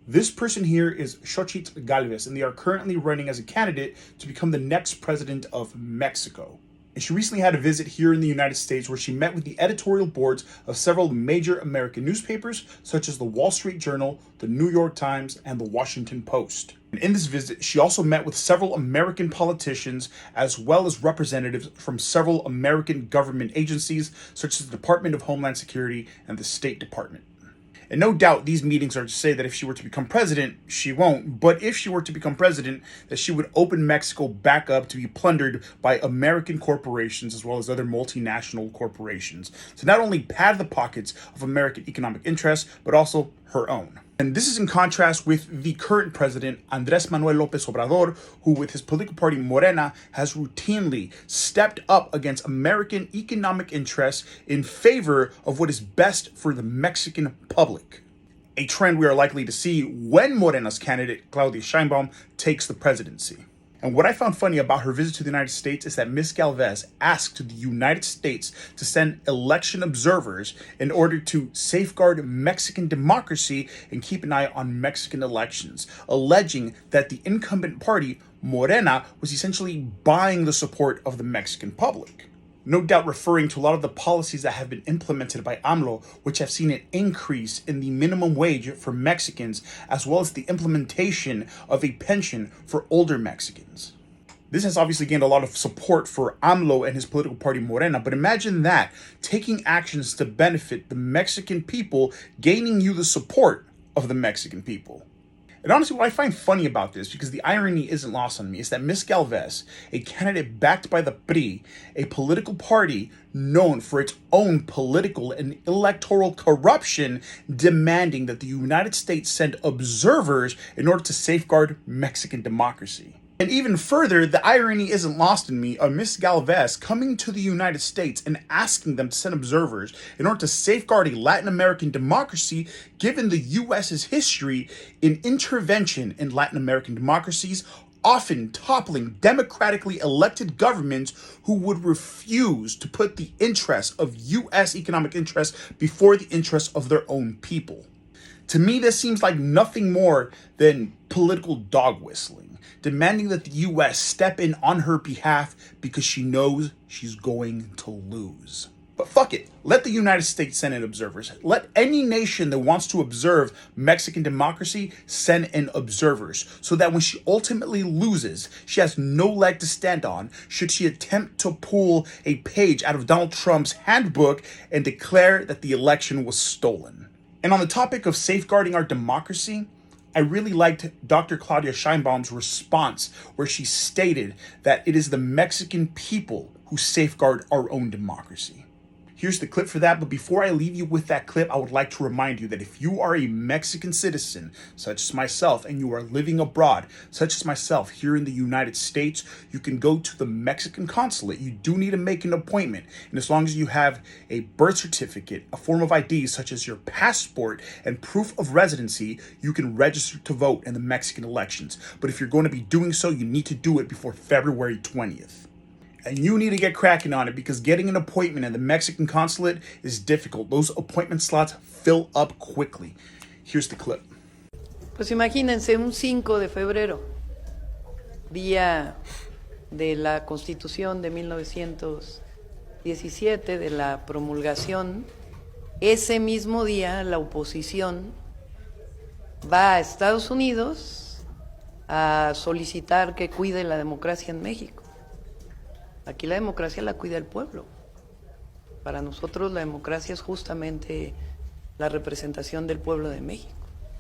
This person here is Xochitl Galvez, and they are currently running as a candidate to become the next president of Mexico. And she recently had a visit here in the United States where she met with the editorial boards of several major American newspapers, such as the Wall Street Journal, the New York Times, and the Washington Post. And in this visit, she also met with several American politicians, as well as representatives from several American government agencies, such as the Department of Homeland Security and the State Department. And no doubt these meetings are to say that if she were to become president, she won't, but if she were to become president, that she would open Mexico back up to be plundered by American corporations as well as other multinational corporations, to not only pad the pockets of American economic interests, but also her own. And this is in contrast with the current president, Andrés Manuel López Obrador, who with his political party Morena has routinely stepped up against American economic interests in favor of what is best for the Mexican public. A trend we are likely to see when Morena's candidate, Claudia Sheinbaum, takes the presidency. And what I found funny about her visit to the United States is that Ms. Galvez asked the United States to send election observers in order to safeguard Mexican democracy and keep an eye on Mexican elections, alleging that the incumbent party, Morena, was essentially buying the support of the Mexican public. No doubt referring to a lot of the policies that have been implemented by AMLO, which have seen an increase in the minimum wage for Mexicans, as well as the implementation of a pension for older Mexicans. This has obviously gained a lot of support for AMLO and his political party Morena, but imagine that, taking actions to benefit the Mexican people, gaining you the support of the Mexican people. And honestly, what I find funny about this, because the irony isn't lost on me, is that Ms. Galvez, a candidate backed by the PRI, a political party known for its own political and electoral corruption, demanding that the United States send observers in order to safeguard Mexican democracy. And even further, the irony isn't lost in me of Ms. Galvez coming to the United States and asking them to send observers in order to safeguard a Latin American democracy, given the U.S.'s history in intervention in Latin American democracies, often toppling democratically elected governments who would refuse to put the interests of U.S. economic interests before the interests of their own people. To me, this seems like nothing more than political dog whistling, demanding that the U.S. step in on her behalf because she knows she's going to lose. But fuck it, let the United States send in observers. Let any nation that wants to observe Mexican democracy send in observers, so that when she ultimately loses, she has no leg to stand on should she attempt to pull a page out of Donald Trump's handbook and declare that the election was stolen. And on the topic of safeguarding our democracy, I really liked Dr. Claudia Sheinbaum's response, where she stated that it is the Mexican people who safeguard our own democracy. Here's the clip for that, but before I leave you with that clip, I would like to remind you that if you are a Mexican citizen, such as myself, and you are living abroad, such as myself here in the United States, you can go to the Mexican consulate. You do need to make an appointment, and as long as you have a birth certificate, a form of ID such as your passport, and proof of residency, you can register to vote in the Mexican elections. But if you're going to be doing so, you need to do it before February 20th. And you need to get cracking on it, because getting an appointment at the Mexican consulate is difficult. Those appointment slots fill up quickly. Here's the clip. Pues imagínense un 5 de febrero, día de la Constitución de 1917, de la promulgación. Ese mismo día la oposición va a Estados Unidos a solicitar que cuide la democracia en México. Aquí la democracia la cuida el pueblo. Para nosotros la democracia es justamente la representación del pueblo de México.